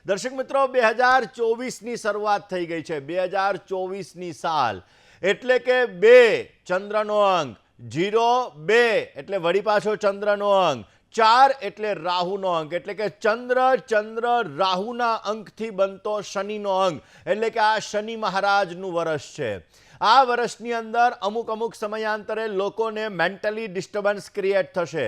દર્શક મિત્રો 2024ની શરૂઆત થઈ ગઈ છે। 2024ની સાલ એટલે કે 2 ચંદ્રનો અંક, 02 એટલે વળી પાછો ચંદ્રનો અંક, 4 એટલે રાહુનો અંક, એટલે કે ચંદ્ર રાહુના અંકથી બનતો શનિનો અંક, એટલે કે આ શનિ મહારાજનું વર્ષ છે। આ વર્ષની અંદર અમુક સમયાંતરે લોકોને મેન્ટલી ડિસ્ટર્બન્સ ક્રિએટ થશે,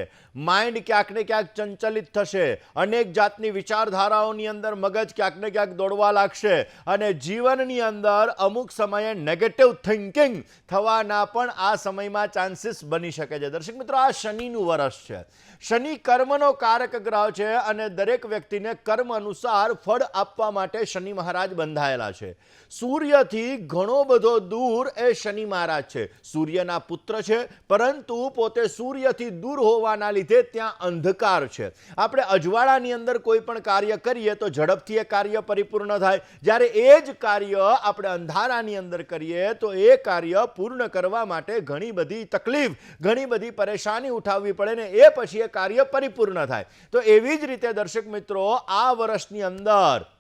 માઇન્ડ ક્યાંક ને ક્યાંક ચંચલિત થશે, અનેક જાતની વિચારધારાઓની અંદર મગજ ક્યાંક ને ક્યાંક દોડવા લાગશે અને જીવનની અંદર અમુક સમયે નેગેટિવ થિંકિંગ થવાના પણ આ સમયમાં ચાન્સીસ બની શકે છે। દર્શક મિત્રો, આ શનિનું વર્ષ છે। શનિ કર્મનો કારક ગ્રહ છે અને દરેક વ્યક્તિને કર્મ અનુસાર ફળ આપવા માટે શનિ મહારાજ બંધાયેલા છે। સૂર્યથી ઘણો બધો દૂર એ શનિ મહારાજ છે। સૂર્યના પુત્ર છે, પરંતુ પોતે સૂર્યથી દૂર હોવાના લીધે ત્યાં અંધકાર છે। આપણે અજવાળાની અંદર કોઈ પણ કાર્ય કરીએ તો ઝડપથી એ કાર્ય પરિપૂર્ણ થાય, જ્યારે એ જ કાર્ય આપણે અંધારાની અંદર કરીએ તો એ કાર્ય પૂર્ણ કરવા માટે ઘણી બધી તકલીફ, ઘણી બધી પરેશાની ઉઠાવવી પડે ને એ પછી એ કાર્ય પરિપૂર્ણ થાય। તો એવી જ રીતે દર્શક મિત્રો, આ વર્ષની અંદર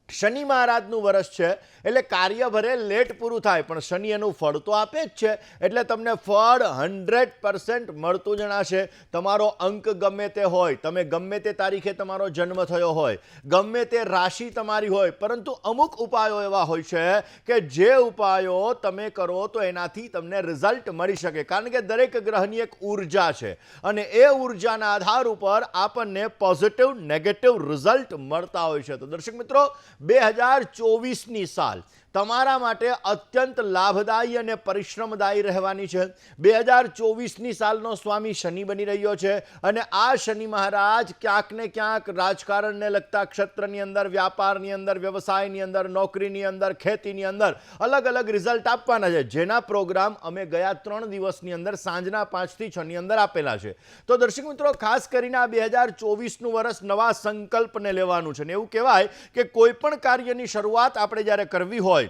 શનિ મહારાજનું વર્ષ છે એટલે કાર્ય ભલે લેટ પૂરું થાય પણ શનિ એનું ફળ તો આપે જ છે, એટલે તમને ફળ 100% મળતું જણાશે। તમારો અંક ગમે તે હોય, તમે ગમે તે તારીખે તમારો જન્મ થયો હોય, ગમે તે રાશિ તમારી હોય, પરંતુ અમુક ઉપાયો એવા હોય છે કે જે ઉપાયો તમે કરો તો એનાથી તમને રિઝલ્ટ મળી શકે, કારણ કે દરેક ગ્રહની એક ઉર્જા છે અને એ ઉર્જાના આધાર ઉપર આપણને પોઝિટિવ નેગેટિવ રિઝલ્ટ મળતા હોય છે। તો દર્શક મિત્રો, 2024ની સાલ તમારા માટે અત્યંત લાભદાયી અને પરિશ્રમદાયી રહેવાની છે। 2024ની સાલનો સ્વામી શનિ બની રહ્યો છે અને આ શનિ મહારાજ ક્યાંક ને ક્યાંક રાજકારણને લગતા ક્ષેત્રની અંદર, વ્યાપારની અંદર, વ્યવસાયની અંદર, નોકરીની અંદર, ખેતીની અંદર અલગ અલગ રિઝલ્ટ આપવાના છે, જેના પ્રોગ્રામ અમે ગયા 3 દિવસની અંદર સાંજના 5 થી 6 ની અંદર આપેલા છે। તો દર્શક મિત્રો, ખાસ કરીને આ 2024નું વર્ષ નવા સંકલ્પને લેવાનું છે ને એવું કહેવાય કે કોઈ પણ કાર્યની શરૂઆત આપણે જ્યારે કરવી હોય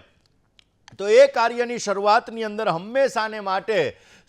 તો એ કાર્યની શરૂઆતની અંદર હંમેશાને માટે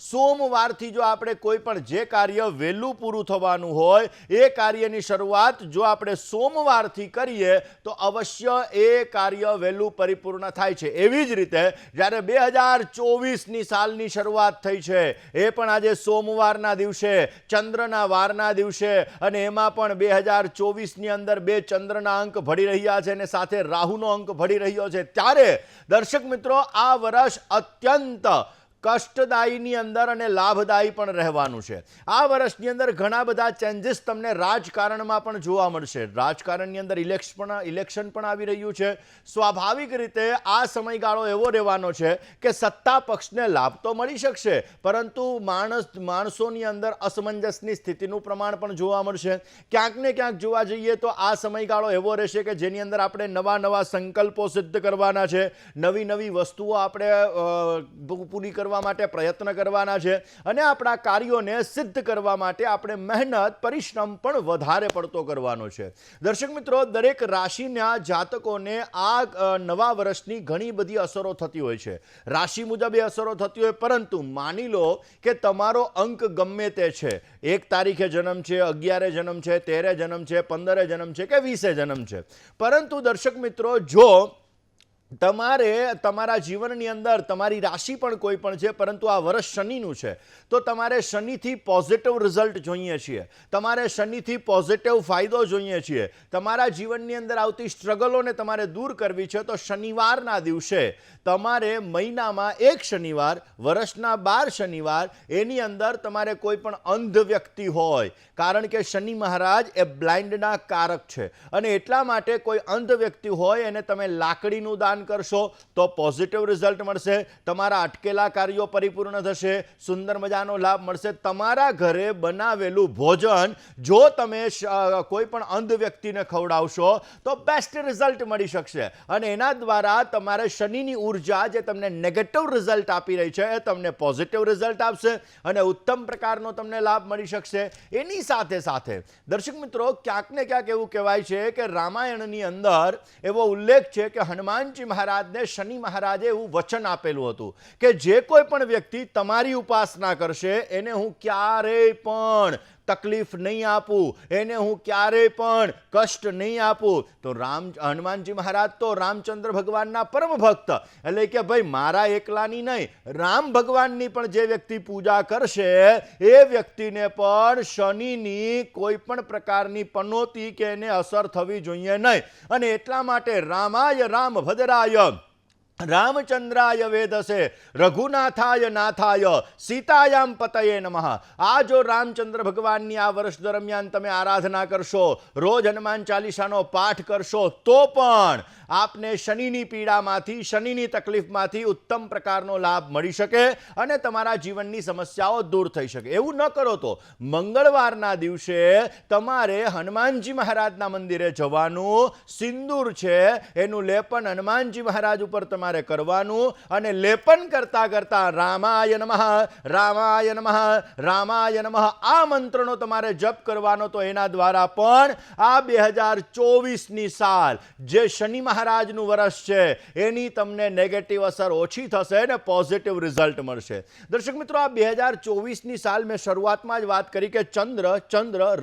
સોમવારથી જો આપણે કોઈ પણ જે કાર્ય વહેલું પૂરું થવાનું હોય એ કાર્યની શરૂઆત જો આપણે સોમવારથી કરીએ તો અવશ્ય એ કાર્ય વહેલું પરિપૂર્ણ થાય છે। એવી જ રીતે જ્યારે 2024ની સાલની શરૂઆત થઈ છે એ પણ આજે સોમવારના દિવસે, ચંદ્રના વારના દિવસે, અને એમાં પણ 2024ની અંદર 2 ચંદ્રના અંક ભળી રહ્યા છે અને સાથે રાહુનો અંક ભળી રહ્યો છે, ત્યારે દર્શક મિત્રો, આ વર્ષ અત્યંત કષ્ટદાયીની અંદર અને લાભદાયી પણ રહેવાનું છે। આ વર્ષની અંદર ઘણા બધા ચેન્જીસ તમને રાજકારણમાં પણ જોવા મળશે। રાજકારણની અંદર ઇલેક્શન પણ આવી રહ્યું છે। સ્વાભાવિક રીતે આ સમયગાળો એવો રહેવાનો છે કે સત્તા પક્ષને લાભ તો મળી શકશે, પરંતુ માણસોની અંદર અસમંજસની સ્થિતિનું પ્રમાણ પણ જોવા મળશે। ક્યાંક ને ક્યાંક જોવા જઈએ તો આ સમયગાળો એવો રહેશે કે જેની અંદર આપણે નવા સંકલ્પો સિદ્ધ કરવાના છે, નવી વસ્તુઓ આપણે પૂરી કરવા માટે પ્રયત્ન કરવાના છે અને આપણા કાર્યોને સિદ્ધ કરવા માટે આપણે મહેનત, પરિશ્રમ પણ વધારે પડતો કરવાનો છે। દર્શક મિત્રો, દરેક રાશિના જાતકોને આ નવા વર્ષની ઘણી બધી અસરો થતી હોય છે। રાશિ મુજબ એ અસરો થતી હોય, પરંતુ માની લો કે તમારો અંક ગમે તે છે, 1 તારીખે જન્મ છે, 11 જન્મ છે, 13 જન્મ છે, 15 જન્મ છે કે 20 જન્મ છે, પરંતુ દર્શક મિત્રો, જો તમારે તમારા જીવનની અંદર તમારી રાશિ પણ કોઈ પણ છે, પરંતુ આ વર્ષ શનિનું છે, તો તમારે શનિથી પોઝિટિવ રિઝલ્ટ જોઈએ છીએ, તમારે શનિથી પોઝિટિવ ફાયદો જોઈએ છીએ, તમારા જીવનની અંદર આવતી સ્ટ્રગલોને તમારે દૂર કરવી છે, તો શનિવારના દિવસે તમારે મહિનામાં 1 શનિવાર, વર્ષના 12 શનિવાર, એની અંદર તમારે કોઈ પણ અંધ વ્યક્તિ હોય, કારણ કે શનિ મહારાજ એ બ્લાઇન્ડના કારક છે અને એટલા માટે કોઈ અંધ વ્યક્તિ હોય એને તમે લાકડીનું દાન કરશો તો પોઝિટિવ રિઝલ્ટ મળશે, તમારા અટકેલા કાર્યો પરિપૂર્ણ થશે, સુંદર મજાનો લાભ મળશે। તમારા ઘરે બનાવેલું ભોજન જો તમે કોઈ પણ અંધ વ્યક્તિને ખવડાવશો તો બેસ્ટ રિઝલ્ટ મળી શકશે અને એના દ્વારા તમારે શનિની ઉર્જા જે તમને નેગેટિવ રિઝલ્ટ આપી રહી છે એ તમને પોઝિટિવ રિઝલ્ટ આપશે અને ઉત્તમ પ્રકારનો તમને લાભ મળી શકશે। એની સાથે સાથે દર્શક મિત્રો, ક્યાંક ને ક્યાંક એવું કહેવાય છે કે રામાયણની અંદર એવો ઉલ્લેખ છે કે હનુમાનજી મહારાજને શનિ મહારાજે એવું વચન આપેલું હતું કે જે કોઈ પણ વ્યક્તિ તમારી ઉપાસના કરશે એને હું ક્યારેય પણ તકલીફ નહીં આપું, એને હું ક્યારેય પણ કષ્ટ નહીં આપું. તો હનુમાનજી મહારાજ તો રામચંદ્ર ભગવાનના પરમ ભક્ત, એટલે કે ભાઈ મારા એકલાની નહીં, રામ ભગવાનની પણ જે વ્યક્તિ પૂજા કરશે એ વ્યક્તિને પણ શનિની કોઈ પણ પ્રકારની પનોતી કે એને અસર થવી જોઈએ નહીં. અને એટલા માટે રામાય રામભદ્રાય રામચંદ્રાય વેદસે રઘુનાથાય નાથાય સીતાયામ પતયે નમઃ. આ જો રામચંદ્ર ભગવાનની આ વર્ષ દરમિયાન તમે આરાધના કરશો, રોજ હનુમાન ચાલીસાનો પાઠ કરશો, તો પણ આપને શનિની પીડામાંથી, શનિની તકલીફમાંથી ઉત્તમ પ્રકારનો લાભ મળી શકે અને તમારા જીવનની સમસ્યાઓ દૂર થઈ શકે. એવું ન કરો તો મંગળવારના દિવસે તમારે હનુમાનજી મહારાજના મંદિરે જવાનું, સિંદૂર છે એનું લેપન હનુમાનજી મહારાજ ઉપર તમારે કરવાનું અને લેપન કરતા કરતા રામાય નમઃ રામાય નમઃ રામાય નમઃ આ મંત્રનો તમારે જપ કરવાનો. તો એના દ્વારા પણ આ 2024ની સાલ જે શનિ મહારાજનું વર્ષ છે એની તમને નેગેટિવ અસર ઓછી થશે અને પોઝિટિવ રિઝલ્ટ મળશે. દર્શક મિત્રો, આ 2024ની સાલ મેં શરૂઆતમાં જ વાત કરી કે ચંદ્ર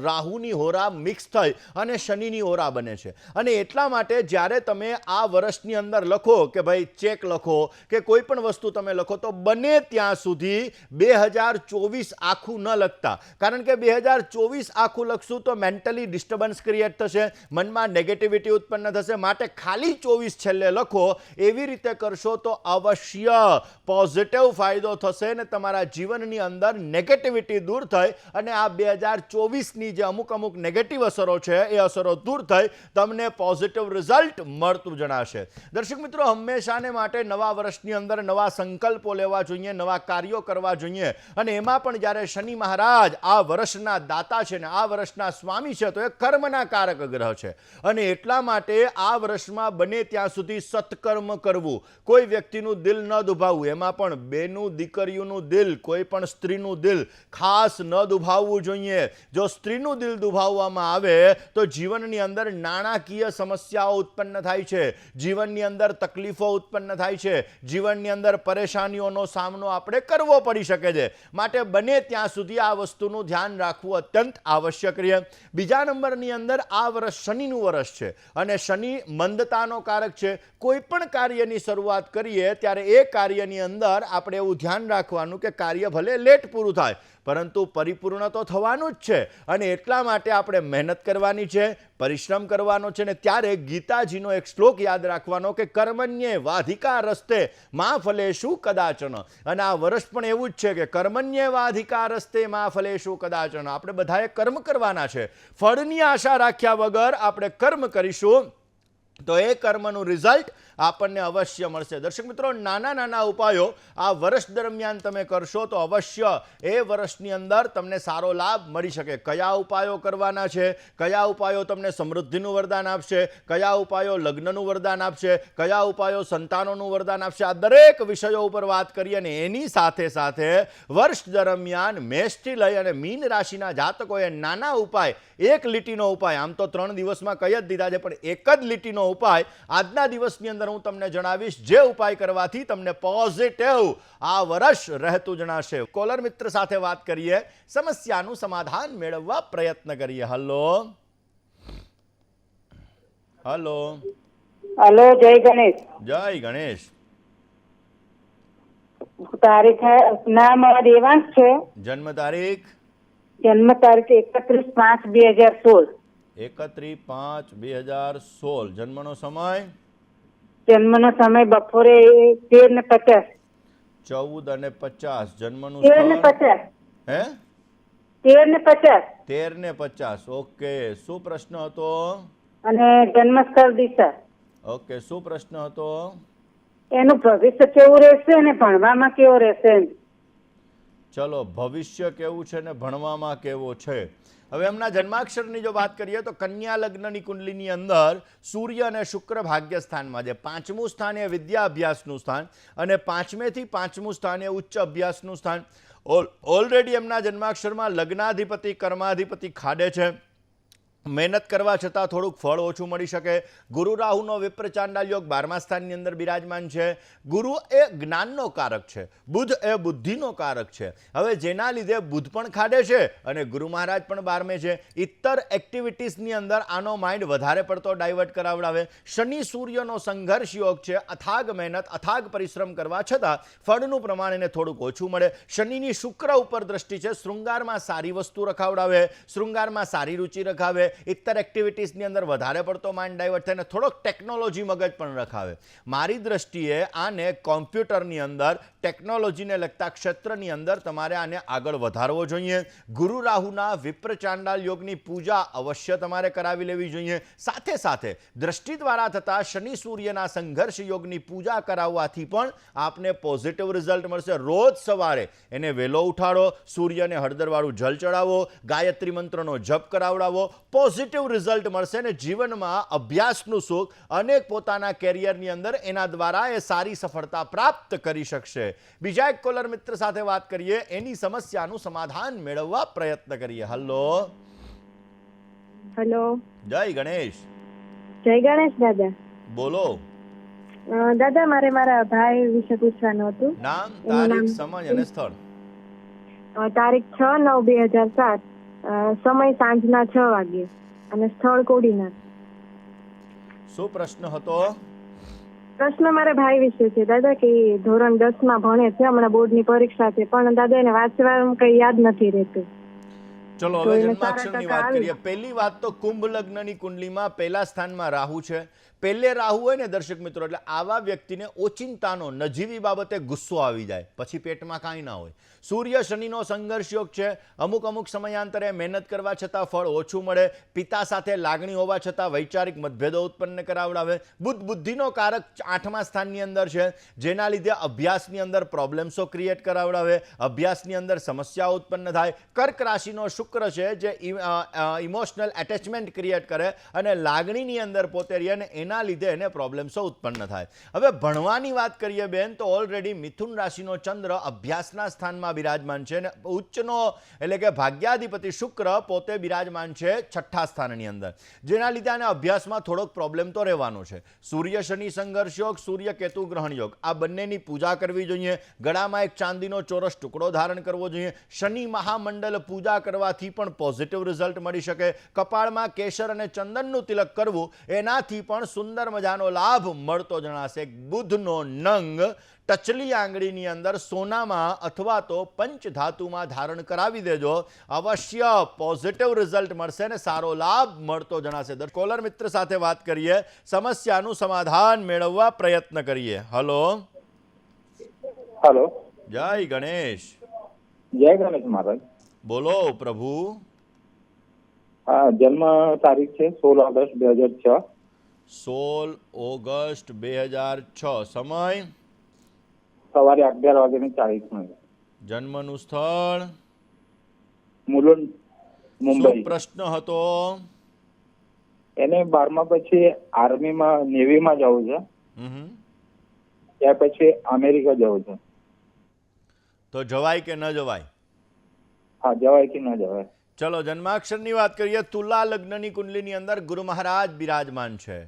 રાહુની હોરા મિક્સ થઈ અને શનિની હોરા બને છે. અને એટલા માટે જ્યારે તમે આ વર્ષની અંદર લખો કે ભાઈ ચેક લખો કે કોઈ પણ વસ્તુ તમે લખો, તો બને ત્યાં સુધી 2024 આખું ન લખતા. કારણ કે 2024 આખું લખશું તો મેન્ટલી ડિસ્ટર્બન્સ ક્રિએટ થશે, મનમાં નેગેટિવિટી ઉત્પન્ન થશે. માટે ખાલી 24 છેલ્લે લખો. એવી રીતે કરશો તો અવશ્ય પોઝિટિવ ફાયદો થશે અને તમારા જીવનની અંદર નેગેટિવિટી દૂર થઈ અને આ 2024ની જે અમુક નેગેટિવ અસરો છે એ અસરો દૂર થઈ તમને પોઝિટિવ રિઝલ્ટ મળતું જણાશે. દર્શક મિત્રો, હંમેશાને માટે નવા વર્ષની અંદર નવા સંકલ્પો લેવા જોઈએ, નવા કાર્યો કરવા જોઈએ. અને એમાં પણ જ્યારે શનિ મહારાજ આ વર્ષના દાતા છે ને આ વર્ષના સ્વામી છે, તો એ કર્મના કારક ગ્રહ છે. અને એટલા માટે આ વર્ષમાં બને ત્યાં સુધી સત્કર્મ કરવું, કોઈ વ્યક્તિનું દિલ ન દુભાવવું, એમાં પણ બેનું દીકરીઓનું દિલ, કોઈ પણ સ્ત્રીનું દિલ ખાસ ન દુભાવવું જોઈએ. જો સ્ત્રીનું દિલ દુભાવવામાં આવે તો જીવનની અંદર નાણાકીય સમસ્યાઓ ઉત્પન્ન થાય છે, જીવનની અંદર તકલીફો ઉત્પન્ન થાય છે, જીવનની અંદર પરેશાનીઓનો સામનો આપણે કરવો પડી શકે છે. માટે બને ત્યાં સુધી આ વસ્તુનું ધ્યાન રાખવું અત્યંત આવશ્યક રહે. બીજા નંબરની અંદર આ વર્ષ શનિનું વર્ષ છે અને શનિ મંદતાનો કારક છે. કોઈ પણ કાર્યની શરૂઆત કરીએ ત્યારે એ કાર્યની અંદર આપણે એવું ધ્યાન રાખવાનું કે કાર્ય ભલે લેટ પૂરું થાય પરંતુ પરિપૂર્ણ તો થવાનું જ છે. અને એટલા માટે આપણે મહેનત કરવાની છે, પરિશ્રમ કરવાનો છે. ને ત્યારે ગીતાજીનો એક શ્લોક યાદ રાખવાનો કે કર્મણ્યે વાધિકા રસ્તે મા ફલેષુ કદાચન. અને આ વર્ષ પણ એવું જ છે કે કર્મણ્યે વાધિકા રસ્તે મા ફલેષુ કદાચન. આપણે બધાએ કર્મ કરવાના છે. ફળની આશા રાખ્યા વગર આપણે કર્મ કરીશું તો એ કર્મનું રિઝલ્ટ આપણને અવશ્ય મળશે. દર્શક મિત્રો, નાના ઉપાયો આ વર્ષ દરમિયાન તમે કરશો તો અવશ્ય એ વર્ષની અંદર તમને સારો લાભ મળી શકે. કયા ઉપાયો કરવાના છે, કયા ઉપાયો તમને સમૃદ્ધિનું વરદાન આપશે, કયા ઉપાયો લગ્નનું વરદાન આપશે, કયા ઉપાયો સંતાનોનું વરદાન આપશે, આ દરેક વિષયો ઉપર વાત કરીએ. અને એની સાથે સાથે વર્ષ દરમિયાન મેષથી લઈ અને મીન રાશિના જાતકોએ નાના ઉપાય, એક લીટીનો ઉપાય, આમ તો 3 દિવસમાં કહી જ દીધા છે, પણ એક જ લીટીનો ઉપાય આજના દિવસની અંદર હું તમને જણાવીશ, જે ઉપાય કરવાથી તમને પોઝિટિવ આ વર્ષ રહેતું જણાશે. કોલર મિત્ર સાથે વાત કરીએ, સમસ્યાનું સમાધાન મેળવવા પ્રયત્ન કરીએ. હલો હલો હલો, જય ગણેશ. જય ગણેશ. તારીખ નામ દેવાંશ છે. જન્મ તારીખ? જન્મ તારીખ 31/5/2016. 31/5/2016. જન્મનો સમય? જન્મનો સમય બપોરે 13:50. 14:50. જન્મનું 13:50. હે? 13:50. 13:50. ઓકે. શું પ્રશ્ન હતો? અને જન્મસ્થળ દિશા. ઓકે. શું પ્રશ્ન હતો? એનું ભવિષ્ય કેવું રહેશે અને ભણવામાં કેવો રહેશે. ચલો, ભવિષ્ય કેવું છે ને ભણવામાં કેવો છે. હવે એમના જન્માક્ષરની જો વાત કરીએ તો કન્યા લગ્નની કુંડલીની અંદર સૂર્ય અને શુક્ર ભાગ્યસ્થાનમાં છે. 5મું સ્થાન એ વિદ્યા અભ્યાસનું સ્થાન અને 5મેથી 5મું સ્થાન એ ઉચ્ચ અભ્યાસનું સ્થાન. ઓલરેડી એમના જન્માક્ષરમાં લગ્નાધિપતિ કર્માધિપતિ ખાડે છે. મહેનત કરવા છતાં થોડુંક ફળ ઓછું મળી શકે. ગુરુ રાહુનો વિપ્ર ચાંડાલ યોગ 12મા સ્થાનની અંદર બિરાજમાન છે. ગુરુ એ જ્ઞાનનો કારક છે, બુધ એ બુદ્ધિનો કારક છે. હવે જેના લીધે બુધ પણ ખાડે છે અને ગુરુ મહારાજ પણ 12મે છે. ઇતર એક્ટિવિટીઝની અંદર આનો માઇન્ડ વધારે પડતો ડાયવર્ટ કરાવડાવે. શનિ સૂર્યનો સંઘર્ષ યોગ છે. અથાગ મહેનત, અથાગ પરિશ્રમ કરવા છતાં ફળનું પ્રમાણ એને થોડુંક ઓછું મળે. શનિની શુક્ર ઉપર દ્રષ્ટિ છે. શૃંગારમાં સારી વસ્તુ રખાવડાવે, શૃંગારમાં સારી રુચિ રખાવે. ઇતર એક્ટિવિટીઝની અંદર વધારે પડતો માઇન્ડ ડાયવર્ટ થઈને થોડોક ટેકનોલોજી મગજ પણ રખાવે. મારી દ્રષ્ટિએ આને કોમ્પ્યુટરની અંદર, ટેકનોલોજીને લગતા ક્ષેત્રની અંદર તમારે આને આગળ વધારવો જોઈએ. ગુરુ રાહુના વિપ્ર ચાંડાલ યોગની પૂજા અવશ્ય તમારે કરાવી લેવી જોઈએ. સાથે સાથે દ્રષ્ટિ દ્વારા થતા શનિ સૂર્યના સંઘર્ષ યોગની પૂજા કરાવવાથી પણ આપને પોઝિટિવ રિઝલ્ટ મળશે. રોજ સવારે એને વહેલો ઉઠાડો, સૂર્યને હળદરવાળું જલ ચડાવો, ગાયત્રી મંત્રનો જપ કરાવડાવો, પોઝિટિવ રિઝલ્ટ મળશે ને જીવનમાં અભ્યાસનું સુખ અનેક પોતાના કેરિયરની અંદર એના દ્વારા એ સારી સફળતા પ્રાપ્ત કરી શકશે. બીજા એક કોલર મિત્ર સાથે વાત કરીએ, એની સમસ્યાનું સમાધાન મેળવવા પ્રયત્ન કરીએ. Hello hello. જય ગણેશ. જય ગણેશ દાદા. બોલો. દાદા, મારે મારા ભાઈ વિશે પૂછવાનું હતું. નામ, તારીખ, સમય અને સ્થળ. તારીખ 6/9/2007, સમય સાંજના 6 વાગ્યે અને સ્થળ કોડીનાર. શું પ્રશ્ન હતો? પ્રશ્ન મારા ભાઈ વિશે છે દાદા, કે ધોરણ 10માં ભણે છે, હમણાં બોર્ડની પરીક્ષા છે, પણ દાદા એને વાંચવાનું કઈ યાદ નથી રહેતું. ચલો તો હવે એને જન્માક્ષરની 4% વાત કરીએ. પહેલી વાત તો કુંભ લગ્નની કુંડલીમાં પહેલા સ્થાનમાં રાહુ છે. પહેલે રાહુ હોય ને દર્શક મિત્રો, એટલે આવા વ્યક્તિને ઓચિંતાનો નજીવી બાબતે ગુસ્સો આવી જાય, પછી પેટમાં કાંઈ ના હોય. સૂર્ય શનિનો સંઘર્ષ યોગ છે. અમુક સમયાંતરે મહેનત કરવા છતાં ફળ ઓછું મળે. પિતા સાથે લાગણી હોવા છતાં વૈચારિક મતભેદો ઉત્પન્ન કરાવડાવે. બુદ્ધ બુદ્ધિનો કારક 8મા સ્થાનની અંદર છે, જેના લીધે અભ્યાસની અંદર પ્રોબ્લેમ્સો ક્રિએટ કરાવડાવે, અભ્યાસની અંદર સમસ્યાઓ ઉત્પન્ન થાય. કર્ક રાશિનો શુક્ર છે, જે ઇમોશનલ એટેચમેન્ટ ક્રિએટ કરે અને લાગણીની અંદર પોતે રહે અને એના લીધે એને પ્રોબ્લેમ્સો ઉત્પન્ન થાય. હવે ભણવાની વાત કરીએ બેન, તો ઓલરેડી મિથુન રાશિનો ચંદ્ર અભ્યાસના સ્થાનમાં બિરાજમાન છે અને ઉચ્ચનો એટલે કે ભાગ્યાધિપતિ શુક્ર પોતે બિરાજમાન છે 6ઠ્ઠા સ્થાનની અંદર, જેના લીધે આને અભ્યાસમાં થોડોક પ્રોબ્લેમ તો રહેવાનો છે. સૂર્ય શનિ સંઘર્ષ યોગ, સૂર્ય કેતુ ગ્રહણ યોગ, આ બંનેની પૂજા કરવી જોઈએ. ગળામાં એક ચાંદીનો ચોરસ ટુકડો ધારણ કરવો જોઈએ. શનિ મહામંડલ પૂજા કરવાથી પણ પોઝિટિવ રિઝલ્ટ મળી શકે. કપાળમાં કેસર અને ચંદનનું તિલક કરવું, એનાથી પણ સુંદર મજાનો લાભ મળતો જણાશે. બુધનો નંગ ટચલી આંગળીની અંદર સોનામાં અથવા તો પંચધાતુમાં ધારણ કરાવી દેજો, અવશ્ય પોઝિટિવ રિઝલ્ટ મળશે ને સારો લાભ મળતો જણાશે. કોલર મિત્ર સાથે વાત કરીએ, સમસ્યાનું સમાધાન મેળવવા પ્રયત્ન કરીએ. હલો. હેલો. જય ગણેશ. જય ગણેશ મહારાજ. બોલો પ્રભુ. હા, જન્મ તારીખ છે 16 ઓગસ્ટ 2006. 16 ઓગસ્ટ 2006. સમય સવારે 11:40. જન્મનું સ્થળ મુલુંડ, શું મુંબઈ. પ્રશ્ન હતો? એને 12મા પછી આર્મીમાં, નેવીમાં જવું છે. હમ. ત્યાર પછી અમેરિકા જવું છે. તો જવાય કે ન જવાય? હા, જવાય કે ન જવાય? ચલો જન્માક્ષરની વાત કરીએ. તુલા લગ્નની કુંડલીની અંદર ગુરુ મહારાજ બિરાજમાન છે.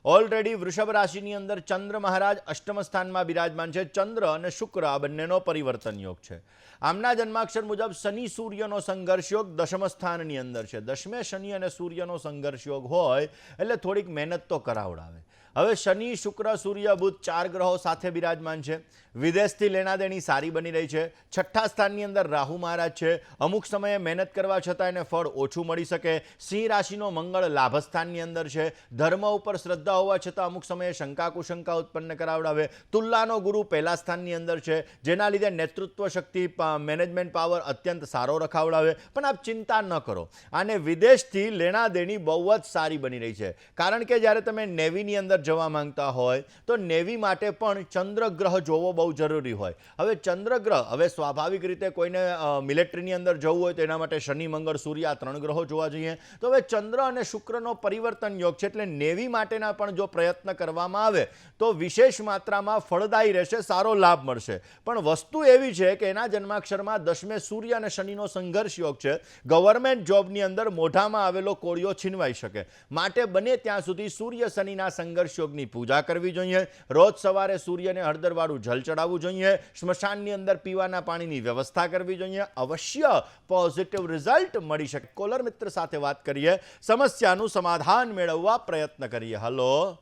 ઓલરેડી વૃષભ રાશિની અંદર ચંદ્ર મહારાજ અષ્ટમ સ્થાનમાં બિરાજમાન છે. ચંદ્ર અને શુક્ર આ બંનેનો પરિવર્તન યોગ છે. આમના જન્માક્ષર મુજબ શનિ સૂર્યનો સંઘર્ષ યોગ 10મ સ્થાનની અંદર છે. 10મે શનિ અને સૂર્યનો સંઘર્ષ યોગ હોય એટલે થોડીક મહેનત તો કરાવડાવે. હવે શનિ, શુક્ર, સૂર્ય, બુધ 4 ગ્રહો સાથે બિરાજમાન છે. વિદેશથી લેણાદેણી સારી બની રહી છે. 6ઠ્ઠા સ્થાનની અંદર રાહુ મહારાજ છે. અમુક સમયે મહેનત કરવા છતાં એને ફળ ઓછું મળી શકે. સિંહ રાશિનો મંગળ લાભ સ્થાનની અંદર છે. ધર્મ ઉપર શ્રદ્ધા હોવા છતાં અમુક સમયે શંકા કુશંકા ઉત્પન્ન કરાવડાવે. તુલાનો ગુરુ પહેલા સ્થાનની અંદર છે, જેના લીધે નેતૃત્વ શક્તિ, મેનેજમેન્ટ પાવર અત્યંત સારો રખાવડાવે. પણ આપ ચિંતા ન કરો, આને વિદેશથી લેણાદેણી બહુ જ સારી બની રહી છે. કારણ કે જ્યારે તમે નેવીની અંદર જવા માંગતા હોય તો નેવી માટે પણ ચંદ્રગ્રહ જોવો બહુ જરૂરી હોય. હવે ચંદ્રગ્રહ, હવે સ્વાભાવિક રીતે કોઈને મિલિટરીની અંદર જવું હોય તો એના માટે શનિ, મંગળ, સૂર્ય આ 3 ગ્રહો જોવા જોઈએ. તો હવે ચંદ્ર અને શુક્રનો પરિવર્તન યોગ છે, એટલે નેવી માટેના પણ જો પ્રયત્ન કરવામાં આવે તો વિશેષ માત્રામાં ફળદાયી રહેશે, સારો લાભ મળશે. પણ વસ્તુ એવી છે કે એના જન્માક્ષરમાં 10મે સૂર્ય અને શનિનો સંઘર્ષ યોગ છે. ગવર્મેન્ટ જોબની અંદર મોઢામાં આવેલો કોળિયો છીનવાઈ શકે. માટે બને ત્યાં સુધી સૂર્ય શનિના સંઘર્ષ યોગની પૂજા કરવી જોઈએ. રોજ સવારે સૂર્યને હળદરવાળું જલ ચડાવવું જોઈએ. સ્મશાનની અંદર પીવાના પાણીની વ્યવસ્થા કરવી જોઈએ. અવશ્ય પોઝિટિવ રિઝલ્ટ મળી શકે. કોલર મિત્ર સાથે વાત કરીએ, સમસ્યાનું સમાધાન મેળવવા પ્રયત્ન કરીએ. હલો.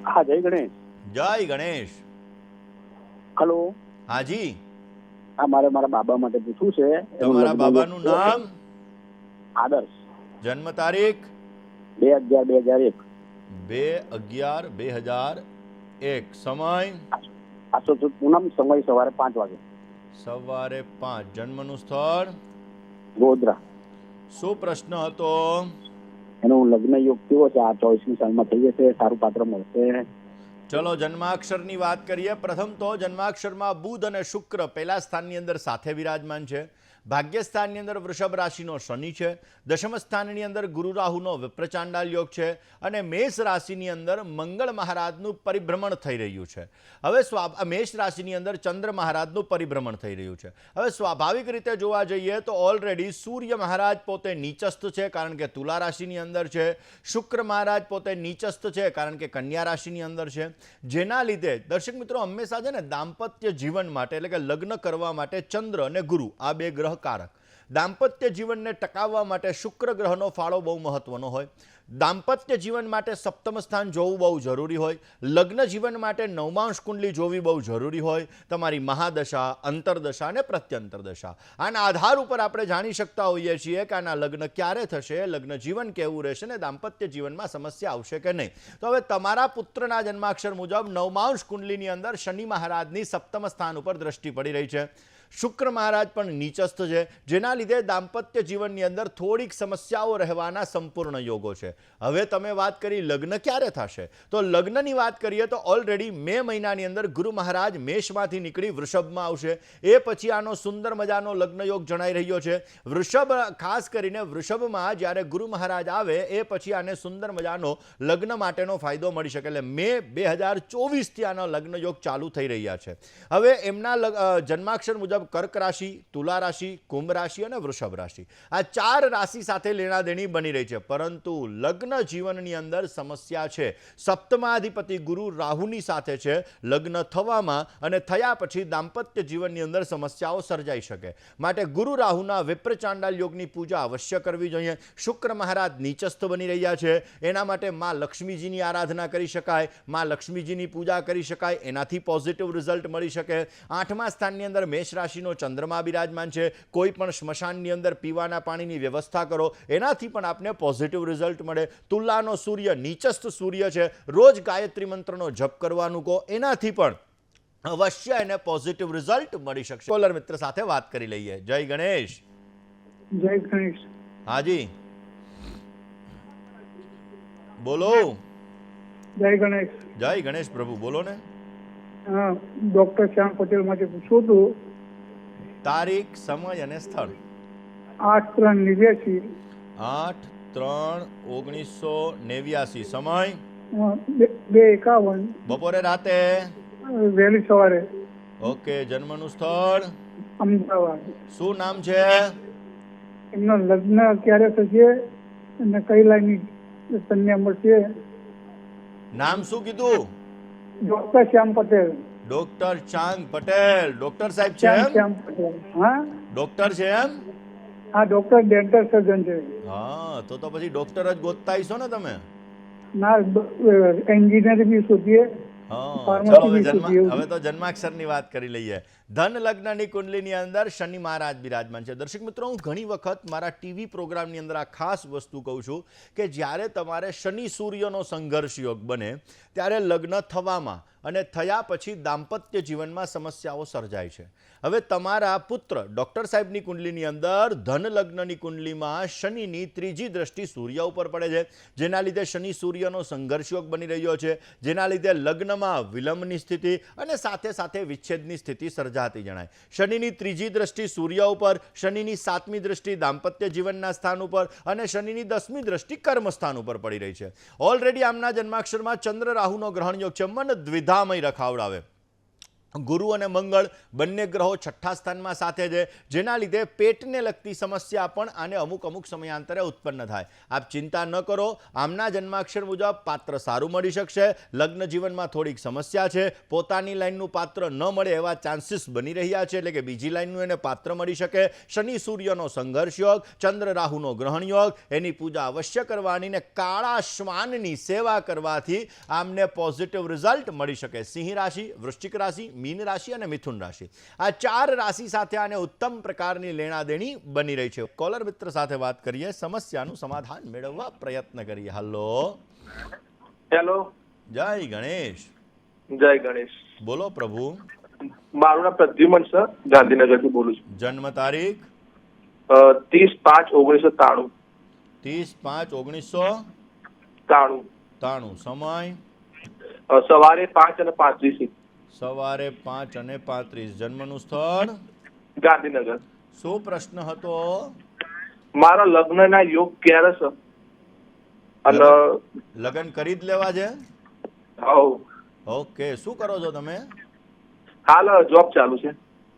હા, જય ગણેશ. જય ગણેશ. હલો. હાજી. હા, મારે મારા બાબા માટે પૂછવું છે. તમારા બાબાનું નામ? આદર્શ. જન્મ તારીખ? 2/11/2001. 2/11/2001. સમય? આસો પૂનમ, સમય સવારે 5 વાગે. સવારે 5. જન્મનું સ્થળ? ગોધરા. શું પ્રશ્ન હતો? એનો લગ્ન યોગ કેવો છે? આ 24મી સાલમાં થઈ જશે? સારું પાત્ર મળશે? ચલો જન્માક્ષરની વાત કરીએ. પ્રથમ તો જન્માક્ષરમાં બુધ અને શુક્ર પહેલા સ્થાનની અંદર સાથે વિરાજમાન છે. ભાગ્યસ્થાનની અંદર વૃષભ રાશિનો શનિ છે. દશમ સ્થાનની અંદર ગુરુ રાહુનો વિપ્રચાંડાલ યોગ છે. અને મેષ રાશિની અંદર મંગળ મહારાજનું પરિભ્રમણ થઈ રહ્યું છે. હવે મેષ રાશિની અંદર ચંદ્ર મહારાજનું પરિભ્રમણ થઈ રહ્યું છે. હવે સ્વાભાવિક રીતે જોવા જઈએ તો ઓલરેડી સૂર્ય મહારાજ પોતે નીચસ્થ છે, કારણ કે તુલા રાશિની અંદર છે. શુક્ર મહારાજ પોતે નીચસ્થ છે, કારણ કે કન્યા રાશિની અંદર છે. જેના લીધે દર્શક મિત્રો હંમેશા છે ને દાંપત્ય જીવન માટે, એટલે કે લગ્ન કરવા માટે ચંદ્ર અને ગુરુ આ 2 ગ્રહ કારક. દાંપત્ય જીવનને ટકાવવા માટે શુક્ર ગ્રહનો ફાળો બહુ મહત્વનો હોય. દાંપત્ય જીવન માટે સપ્તમ સ્થાન જોવું બહુ જરૂરી હોય. લગ્ન જીવન માટે નવમાંશ કુંડલી જોવી બહુ જરૂરી હોય. તમારી મહાદશા, અંતરદશા અને પ્રત્યંતર દશા, આના આધાર ઉપર આપણે જાણી શકતા હોઈએ છીએ કે આના લગ્ન ક્યારે થશે, લગ્ન જીવન કેવું રહેશે ને દાંપત્ય જીવનમાં સમસ્યા આવશે કે નહીં. તો હવે તમારા પુત્રના જન્માક્ષર મુજબ નવમાંશ કુંડલીની અંદર શનિ મહારાજની સપ્તમ સ્થાન ઉપર દ્રષ્ટિ પડી રહી છે. શુક્ર મહારાજ પણ નીચસ્થ છે, જેના લીધે દાંપત્ય જીવનની અંદર થોડીક સમસ્યાઓ રહેવાના સંપૂર્ણ યોગો છે. હવે તમે વાત કરી લગ્ન ક્યારે થશે, તો લગ્નની વાત કરીએ તો ઓલરેડી મે મહિનાની અંદર ગુરુ મહારાજ મેષમાંથી નીકળી વૃષભમાં આવશે. એ પછી આનો સુંદર મજાનો લગ્ન યોગ જણાઈ રહ્યો છે. વૃષભ, ખાસ કરીને વૃષભમાં જ્યારે ગુરુ મહારાજ આવે એ પછી આને સુંદર મજાનો લગ્ન માટેનો ફાયદો મળી શકે. એટલે મે 2024થી આના લગ્ન યોગ ચાલુ થઈ રહ્યા છે. હવે એમના જન્માક્ષર મુજબ કર્ક રાશિ, તુલા રાશિ, કુંભ રાશિ અને વૃષભ રાશિ, આ 4 રાશિ સાથે લેણાદેણી બની રહી છે. પરંતુ લગ્ન જીવનની અંદર સમસ્યા છે. સપ્તમાધિપતિ ગુરુ રાહુની સાથે છે. લગ્ન થવામાં અને થયા પછી દાંપત્ય જીવનની અંદર સમસ્યાઓ સર્જાઈ શકે. માટે ગુરુ રાહુના વિપ્રચાંડાલ યોગની પૂજા અવશ્ય કરવી જોઈએ. શુક્ર મહારાજ નીચસ્થ બની રહ્યા છે, એના માટે માં લક્ષ્મીજીની આરાધના કરી શકાય, માં લક્ષ્મીજીની પૂજા કરી શકાય, એનાથી પોઝિટિવ રિઝલ્ટ મળી શકે. 8મા સ્થાનની અંદર મેષ રાશિનો ચંદ્રમા બિરાજમાન છે. કોઈ પણ સ્મશાનની અંદર પીવાના પાણીની વ્યવસ્થા કરો, એનાથી પણ આપને પોઝિટિવ રિઝલ્ટ મળે. તુલાનો સૂર્ય નીચસ્થ સૂર્ય છે, રોજ ગાયત્રી મંત્રનો જપ કરવાનું કહો, એનાથી પણ અવશ્ય એને પોઝિટિવ રિઝલ્ટ મળી શકશે. કોલર મિત્ર સાથે વાત કરી લઈએ. જય ગણેશ. જય ગણેશ. હાજી બોલો. જય ગણેશ. જય ગણેશ પ્રભુ, બોલો ને. ડોક્ટર શ્યામ પટેલ માટે પૂછવું હતું. તારીખ, સમય અને સ્થળ? 8/3/89. 8/3/1989. સમય? 2:51. બપોરે, રાતે? વહેલી સવારે. ઓકે. જન્મનું સ્થળ? અમદાવાદ. શું નામ છે? એમના લગ્ન ક્યારે થશે અને કઈ લાઈનની કન્યા મળશે? નામ શું કીધું? ડોક્ટર શ્યામ પટેલ. ડોક્ટર ચાંગ પટેલ. ડોક્ટર સાહેબ છે એમ? શ્યામ પટેલ. હા, ડોક્ટર છે એમ? હા, ડોક્ટર ડેન્ટલ સર્જન છે. હા, તો પછી ડોક્ટર જ ગોતતા હશો ને તમે? ના, એન્જિનિયર બી શોધીએ. ચલો હવે તો જન્માક્ષરની વાત કરી લઈએ. ધન લગ્નની કુંડલીની અંદર શનિ મહારાજ બિરાજમાન છે. દર્શક મિત્રો, હું ઘણી વખત મારા ટીવી પ્રોગ્રામની અંદર આ ખાસ વસ્તુ કહું છું કે જ્યારે તમારે શનિ સૂર્યનો સંઘર્ષ યોગ બને ત્યારે લગ્ન થવામાં અને થયા પછી દાંપત્ય જીવનમાં સમસ્યાઓ સર્જાય છે. હવે તમારા પુત્ર ડૉક્ટર સાહેબની કુંડલીની અંદર ધન લગ્નની કુંડલીમાં શનિની ત્રીજી દ્રષ્ટિ સૂર્ય ઉપર પડે છે, જેના લીધે શનિ સૂર્યનો સંઘર્ષ યોગ બની રહ્યો છે, જેના લીધે લગ્નમાં વિલંબની સ્થિતિ અને સાથે સાથે વિચ્છેદની સ્થિતિ સર્જાતી જણાય. શનિની ત્રીજી દ્રષ્ટિ સૂર્ય ઉપર, શનિની 7મી દ્રષ્ટિ દાંપત્ય જીવનના સ્થાન ઉપર અને શનિની 10મી દ્રષ્ટિ કર્મસ્થાન ઉપર પડી રહી છે. ઓલરેડી આમના જન્માક્ષરમાં ચંદ્ર રાહુનો ગ્રહણ યોગ છે. મન દ્વિધામય રખાવડાવે. ગુરુ અને મંગળ બંને ગ્રહો 6ઠ્ઠા સ્થાનમાં સાથે છે, જેના લીધે પેટને લગતી સમસ્યા પણ આને અમુક સમયાંતરે ઉત્પન્ન થાય. આપ ચિંતા ન કરો, આમના જન્માક્ષર મુજબ પાત્ર સારું મળી શકશે. લગ્ન જીવનમાં થોડીક સમસ્યા છે, પોતાની લાઈનનું પાત્ર ન મળે એવા ચાન્સીસ બની રહ્યા છે, એટલે કે બીજી લાઈનનું એને પાત્ર મળી શકે. શનિ સૂર્યનો સંઘર્ષ યોગ, ચંદ્ર રાહુનો ગ્રહણ યોગ, એની પૂજા અવશ્ય કરવાની ને કાળા શ્વાનની સેવા કરવાથી આમને પોઝિટિવ રિઝલ્ટ મળી શકે. સિંહ રાશિ, વૃશ્ચિક રાશિ, મીન રાશિ અને મિથુન રાશિ, આ 4 રાશિ સાથે આને ઉત્તમ પ્રકારની લેણાદેણી બની રહી છે. કોલર મિત્ર સાથે વાત કરીએ, સમસ્યાનું સમાધાન મેળવવા પ્રયત્ન કરીએ. હલો. હેલો. જય ગણેશ. જય ગણેશ. બોલો પ્રભુ. મારું નામ પ્રદ્યુમન છે, ગાંધીનગરથી બોલું છું. જન્મ તારીખ 30/5/1993. 30/5/1993. સમય સવારે 5:35. સવારે 5:35. જન્મનું સ્થળ ગાંધીનગર. શું પ્રશ્ન હતો? મારા લગ્નના યોગ ક્યારે છે અને લગ્ન કરી જ લેવા છે? ઓકે. શું કરો છો તમે? હાલ જોબ ચાલુ છે.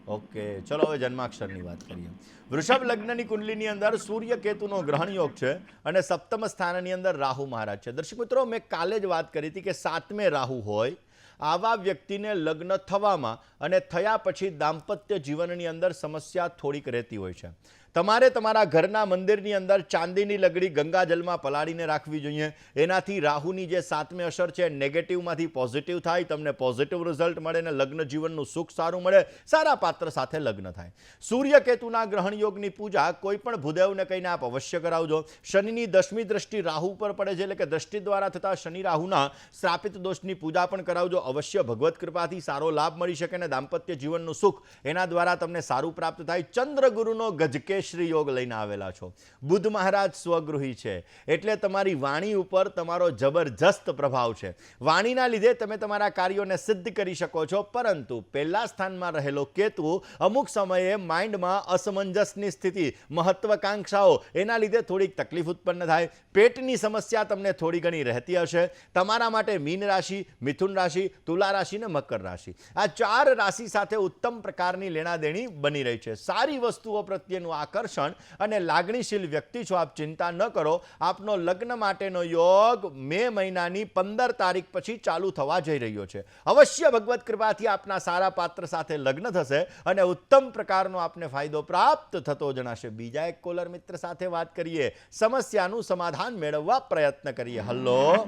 ઓકે, ચલો હવે જન્માક્ષરની વાત કરીએ. વૃષભ લગ્નની કુંડલીની અંદર સૂર્ય કેતુનો ગ્રહણ યોગ છે અને 7મ સ્થાનની અંદર રાહુ મહારાજ છે. દર્શક મિત્રો, મેં કાલે જ વાત કરી હતી કે 7મે રાહુ હોય આવા વ્યક્તિને લગ્ન થવામાં અને થયા પછી દાંપત્ય જીવનની અંદર સમસ્યા થોડીક રહેતી હોય છે. તમારે તમારા ઘરના મંદિરની અંદર ચાંદીની લગડી ગંગાજલમાં પલાળીને રાખવી જોઈએ. એનાથી રાહુની જે 7મી અસર છે નેગેટિવમાંથી પોઝિટિવ થાય, તમને પોઝિટિવ રિઝલ્ટ મળે ને લગ્ન જીવનનું સુખ સારું મળે, સારા પાત્ર સાથે લગ્ન થાય. સૂર્ય કેતુના ગ્રહણ યોગની પૂજા કોઈ પણ ભૂદેવને કહીને આપ અવશ્ય કરાવજો. શનિની 10મી દ્રષ્ટિ રાહુ પર પડે છે, એટલે કે દ્રષ્ટિ દ્વારા થતા શનિ રાહુના શ્રાપિત દોષની પૂજા પણ કરાવજો. અવશ્ય ભગવત કૃપાથી સારો લાભ મળી શકે ને દાંપત્ય જીવનનું સુખ એના દ્વારા તમને સારું પ્રાપ્ત થાય. ચંદ્ર ગુરુનો ગજકે શ્રી યોગ લઈને આવેલા છો. બુધ મહારાજ સ્વગૃહી છે, એટલે તમારી વાણી ઉપર તમારો જબરજસ્ત પ્રભાવ છે. વાણીના લીધે તમે તમારા કાર્યોને સિદ્ધ કરી શકો છો, પરંતુ પહેલા સ્થાનમાં રહેલો કેતુ અમુક સમયે માઇન્ડમાં અસમંજસની સ્થિતિ, મહત્વાકાંક્ષાઓ, એના લીધે થોડીક તકલીફ ઉત્પન્ન થાય. પેટની સમસ્યા તમને થોડી ઘણી રહેતી હશે. તમારા માટે મીન રાશિ, મિથુન રાશિ, તુલા રાશિ ને મકર રાશિ, આ 4 રાશિ સાથે ઉત્તમ પ્રકારની લેણાદેણી બની રહી છે. સારી વસ્તુઓ પ્રત્યેનું આકર્ષણ અને લાગણીશીલ વ્યક્તિ છો, આપ ચિંતા ન કરો. આપનો લગ્ન માટેનો યોગ મે મહિનાની 15 તારીખ પછી ચાલુ થવા જઈ રહ્યો છે. અવશ્ય ભગવત કૃપાથી આપના સારા પાત્ર સાથે લગ્ન થશે અને ઉત્તમ પ્રકારનો આપને ફાયદો પ્રાપ્ત થતો જણાશે. બીજા એક કોલર મિત્ર સાથે વાત કરીએ, સમસ્યાનું સમાધાન મેળવવા પ્રયત્ન કરીએ. હલો.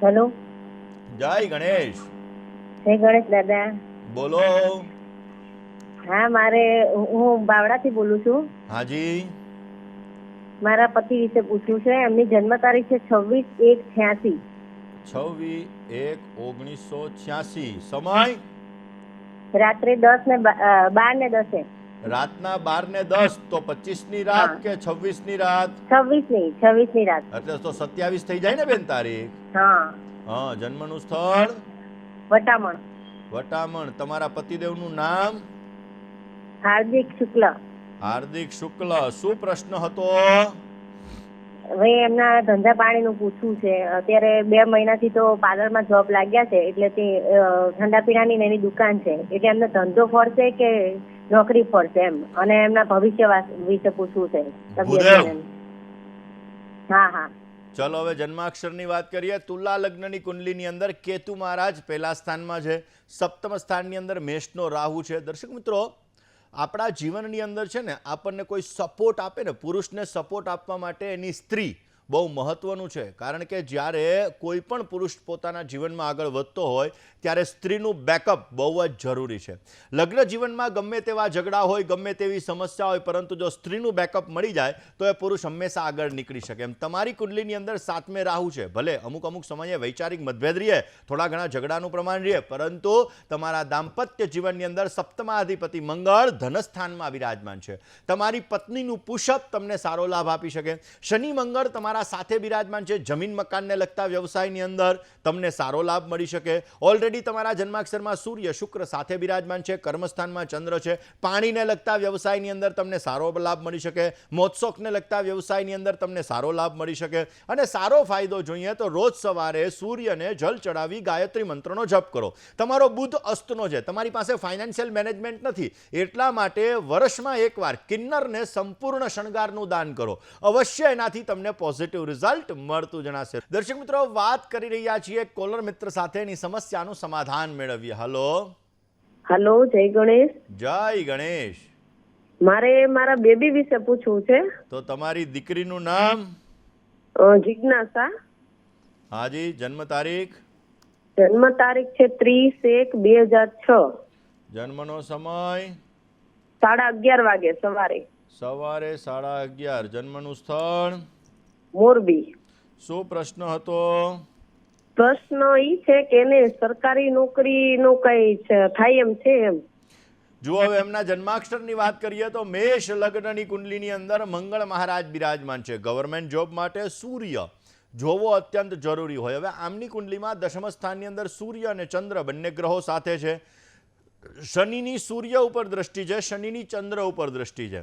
હેલો. જય ગણેશ. જય ગણેશ દાદા. બોલો. હા, હું બાવળાથી બોલું છું. હાજી. મારા પતિ વિશે પૂછવું છે. એમની જન્મ તારીખ છે 26/1/86. 26/1/1986. સમય રાત્રે 12:10. રાતના 12:10. તો 25ની રાત કે 26ની રાત? 26ની રાત. એટલે તો 27 થઈ જાય ને બેન તારીખ? હા. જન્મનું સ્થળ વટામણ. વટામણ. તમારા પતિદેવનું નામ? હાર્દિક શુક્લ. હાર્દિક શુક્લ. શું પ્રશ્ન હતો? હવે એમના ધંધા પાણીનું પૂછવું છે. અત્યારે 2 મહિનાથી તો પાર્લરમાં જોબ લાગ્યા છે, એટલે તે ઠંડા પીણાની એની દુકાન છે, એટલે એમને ધંધો ફરશે કે નોકરી ફરશે એમ, અને એમના ભવિષ્ય વિશે પૂછવું છે. હા. ચલો હવે જન્માક્ષરની વાત કરીએ. તુલા લગ્નની કુંડલીની અંદર કેતુ મહારાજ પહેલા સ્થાનમાં છે. 7મ સ્થાનની અંદર મેષનો રાહુ છે. દર્શક મિત્રો, આપણા જીવનની અંદર છે ને, આપણને કોઈ સપોર્ટ આપે ને, પુરુષને સપોર્ટ આપવા માટે એની સ્ત્રી બહુ મહત્વનું છે, કારણ કે જ્યારે કોઈ પણ પુરુષ પોતાના જીવનમાં આગળ વધતો હોય ત્યારે સ્ત્રીનું બેકઅપ બહુ જ જરૂરી છે. લગ્ન જીવનમાં ગમે તેવા ઝઘડા હોય, ગમે તેવી સમસ્યા હોય, પરંતુ જો સ્ત્રીનું બેકઅપ મળી જાય તો એ પુરુષ હંમેશા આગળ નીકળી શકે. એમ તમારી કુંડલીની અંદર 7મે રાહુ છે. ભલે અમુક સમયે વૈચારિક મતભેદ રહે, થોડા ઘણા ઝઘડાનું પ્રમાણ રહે, પરંતુ તમારા દાંપત્ય જીવનની અંદર 7માધિપતિ મંગળ ધનસ્થાનમાં વિરાજમાન છે. તમારી પત્નીનું પુષપ તમને સારો લાભ આપી શકે. શનિ મંગળ તમારા સાથે બિરાજમાન છે. જમીન મકાનને લગતા વ્યવસાયની અંદર તમને સારો લાભ મળી શકે. ઓલરેડી તમારા જન્માક્ષરમાં સૂર્ય શુક્ર સાથે બિરાજમાન છે. કર્મસ્થાનમાં ચંદ્ર છે. પાણીને લગતા વ્યવસાયની અંદર તમને સારો લાભ મળી શકે. મોત્સોકને લગતા વ્યવસાયની અંદર તમને સારો લાભ મળી શકે. અને સારો ફાયદો જોઈએ તો રોજ સવારે સૂર્યને જલ ચડાવી ગાયત્રી મંત્રનો જપ કરો. તમારો બુધ અસ્તનો છે. તમારી પાસે ફાઇનાન્શિયલ મેનેજમેન્ટ નથી, એટલા માટે વર્ષમાં એકવાર કિન્નરને સંપૂર્ણ શણગારનું દાન કરો. અવશ્ય એનાથી તમને પોઝિટિવ રિઝલ્ટ મળતું જણાશે. દર્શક મિત્રો, વાત કરી રહ્યા છીએ કોલર મિત્ર સાથેની સમસ્યાનું સમાધાન મેળવીએ. હલો, જય ગણેશ. જય ગણેશ. મારે મારા બેબી વિશે પૂછવું છે. તો તમારી દીકરીનું નામ? જિજ્ઞાસા. હાજી. જન્મ તારીખ? જન્મ તારીખ છે 30/1/2006. જન્મનો સમય? 11:30 વાગે સવારે. સવારે 11:30. જન્મનું સ્થળ? મોરબી. શું પ્રશ્ન હતો? પ્રશ્ન ઈ છે કે એને સરકારી નોકરીનું કઈ થાય એમ છે એમ. જો હવે એમના જન્માક્ષરની વાત કરીએ તો મેષ લગ્નની કુંડલીની અંદર મંગળ મહારાજ બિરાજમાન છે. ગવર્મેન્ટ જોબ માટે સૂર્ય જોવો અત્યંત જરૂરી હોય. હવે આમની કુંડલીમાં દશમ સ્થાનની અંદર સૂર્ય અને ચંદ્ર બંને ગ્રહો સાથે છે. શનિની સૂર્ય ઉપર દ્રષ્ટિ છે, શનિની ચંદ્ર ઉપર દ્રષ્ટિ છે.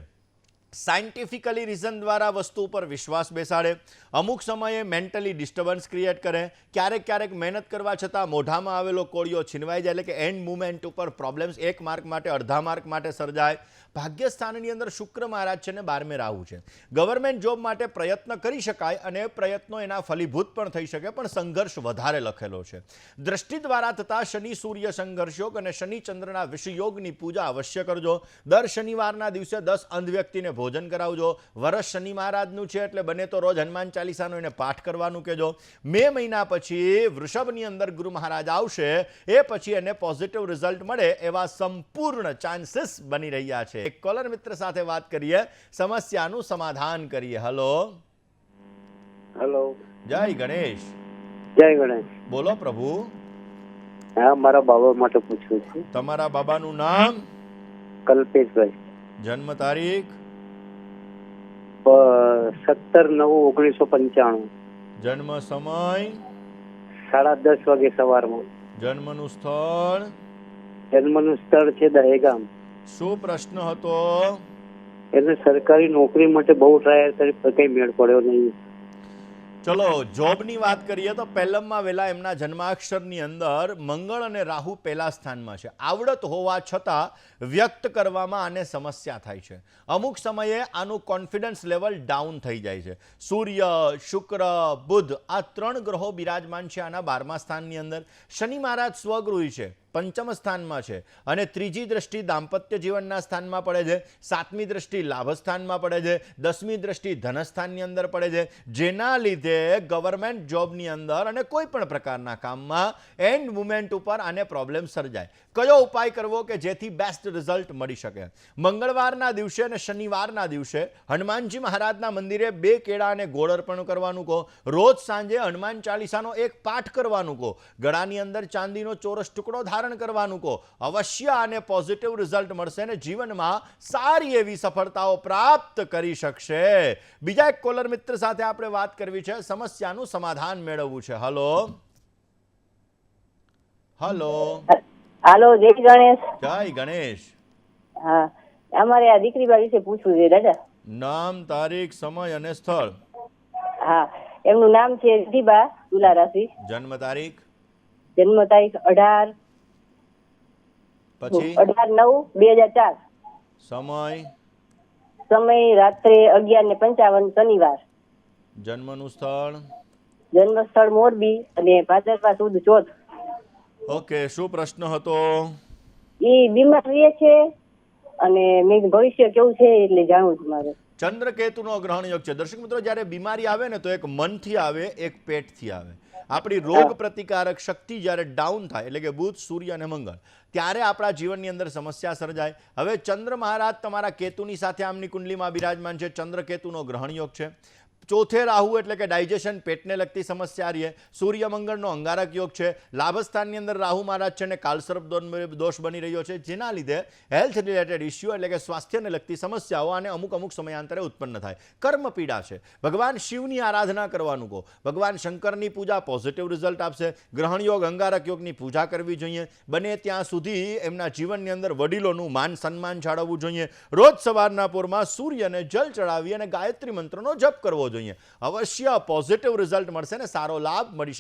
સાયન્ટિફિકલી રીઝન દ્વારા વસ્તુ ઉપર વિશ્વાસ બેસાડે, અમુક સમયે મેન્ટલી ડિસ્ટર્બન્સ ક્રિએટ કરે, ક્યારેક મહેનત કરવા છતાં મોઢામાં આવેલો કોળિયો છીનવાઈ જાય, એટલે કે એન્ડ મુમેન્ટ ઉપર પ્રોબ્લેમ્સ 1 માર્ક માટે, અડધા માર્ક માટે સર્જાય. ભાગ્યસ્થાનની અંદર શુક્ર મહારાજ છે ને 12મે રાહુ છે. ગવર્મેન્ટ જોબ માટે પ્રયત્ન કરી શકાય અને પ્રયત્નો એના ફલીભૂત પણ થઈ શકે, પણ સંઘર્ષ વધારે લખેલો છે. દ્રષ્ટિ દ્વારા થતા શનિ સૂર્ય સંઘર્ષ યોગ અને શનિ ચંદ્રના વિષયોગની પૂજા અવશ્ય કરજો. દર શનિવારના દિવસે 10 અંધ વ્યક્તિને ભોજન કરાવજો. વર્ષ શનિ મહારાજનું છે એટલે બને તો રોજ હનુમાન ચાલીસાનો એને પાઠ કરવાનું કહેજો. મે મહિના પછી વૃષભની અંદર ગુરુ મહારાજ આવશે, એ પછી એને પોઝિટિવ રિઝલ્ટ મળે એવા સંપૂર્ણ ચાન્સીસ બની રહ્યા છે. એક કોલર મિત્ર સાથે વાત કરીએ, સમસ્યાનું સમાધાન કરીએ. હેલો. જય ગણેશ. જય ગણેશ. બોલો પ્રભુ. હા, મારા બાબા માટે પૂછવું છે. તમારા બાબાનું નામ? કલ્પેશભાઈ. જન્મ તારીખ? 17/9/1995. જન્મ સમય? 10:30 વાગે સવારમાં. જન્મનું સ્થળ? જન્મનું સ્થળ છે દહેગામ. શું પ્રશ્ન હતો? એને સરકારી નોકરી માટે બહુ ટ્રાય કરી પણ કઈ મેળ પડ્યો નહીં. ચલો જોબની વાત કરીએ તો પહેલમમાં વેલા એમના જન્માક્ષરની અંદર મંગળ અને રાહુ પહેલા સ્થાનમાં છે. આવડત હોવા છતાં વ્યક્ત કરવામાં આને સમસ્યા થાય છે. અમુક સમયે આનું કોન્ફિડન્સ લેવલ ડાઉન થઈ જાય છે. સૂર્ય, શુક્ર, બુધ આ 3 ગ્રહો બિરાજમાન છે આના 12મા સ્થાનની અંદર. શનિ મહારાજ સ્વગૃહી છે, 5મ સ્થાનમાં છે, અને 3જી દ્રષ્ટિ દાંપત્ય જીવનના સ્થાનમાં પડે છે, 7મી દ્રષ્ટિ લાભ સ્થાનમાં પડે છે, 10મી દ્રષ્ટિ ધનસ્થાનની અંદર પડે છે, જેના લીધે ગવર્મેન્ટ જોબની અંદર અને કોઈ પણ પ્રકારના કામમાં એન્ડ મુમેન્ટ ઉપર આને પ્રોબ્લેમ સર્જાય. કયો ઉપાય કરવો કે જેથી બેસ્ટ રિઝલ્ટ મળી શકે? મંગળવારના દિવસે અને શનિવારના દિવસે હનુમાનજી મહારાજના મંદિરે 2 કેળા અને ગોળ અર્પણ કરવાનું કહો. રોજ સાંજે હનુમાન ચાલીસાનો એક પાઠ કરવાનું કહો. ગળાની અંદર ચાંદીનો ચોરસ ટુકડો ધારણ કરવાનું કહો. અવશ્ય આને પોઝિટિવ રિઝલ્ટ મળશે અને જીવનમાં સારી એવી સફળતાઓ પ્રાપ્ત કરી શકશે. બીજા એક કોલર મિત્ર સાથે આપણે વાત કરવી છે, સમસ્યાનું સમાધાન મેળવવું છે. હલો. હાલો, જય ગણેશ. જય ગણેશ. હા, અમારે આ દીકરી બા વિશે પૂછવું છે દાદા. નામ, તારીખ, સમય અને સ્થળ? હા, એમનું નામ છે રીતિબા, તુલા રાશિ. જન્મ તારીખ? જન્મ તારીખ 18/9/2004. સમય રાત્રે 11:55 શનિવાર. જન્મનું સ્થળ? જન્મ સ્થળ મોરબી અને ભાદરવા સુદ 14. ઓકે, શું પ્રશ્ન હતો? એ બીમાર રહે છે અને મેં ભવિષ્ય કેવું છે એટલે જાણવું છે મારે. ચંદ્રકેતુનો ગ્રહણ યોગ છે. દર્શક મિત્રો, જ્યારે બીમારી આવે ને તો એક મનથી આવે, એક પેટથી આવે. આપણી રોગ પ્રતિકારક શક્તિ જ્યારે ડાઉન થાય, એટલે કે બુધ, સૂર્ય અને મંગળ, ત્યારે આપણા જીવનની અંદર સમસ્યા સર્જાય. હવે ચંદ્ર મહારાજ તમારા કેતુની સાથે આમની કુંડલીમાં બિરાજમાન છે. ચંદ્રકેતુનો ગ્રહણ યોગ છે. ચોથે રાહુ એટલે કે ડાયજેશન, પેટને લગતી સમસ્યા રહીએ. સૂર્ય મંગળનો અંગારક યોગ છે. લાભસ્થાનની અંદર રાહુ મહારાજ છે અને કાલસર્પ દોષ બની રહ્યો છે, જેના લીધે હેલ્થ રિલેટેડ ઇસ્યુ એટલે કે સ્વાસ્થ્યને લગતી સમસ્યાઓ અને અમુક સમયાંતરે ઉત્પન્ન થાય. કર્મ પીડા છે. ભગવાન શિવની આરાધના કરવાનું કહો. ભગવાન શંકરની પૂજા પોઝિટિવ રિઝલ્ટ આપશે. ગ્રહણ યોગ, અંગારક યોગની પૂજા કરવી જોઈએ. બને ત્યાં સુધી એમના જીવનની અંદર વડીલોનું માન સન્માન જાળવવું જોઈએ. રોજ સવારના પોરમાં સૂર્યને જલ ચડાવી અને ગાયત્રી મંત્રનો જપ કરવો જોઈએ. અવશ્ય પોઝિટિવ રિઝલ્ટ મળશે ને સારો લાભ મળી શકે.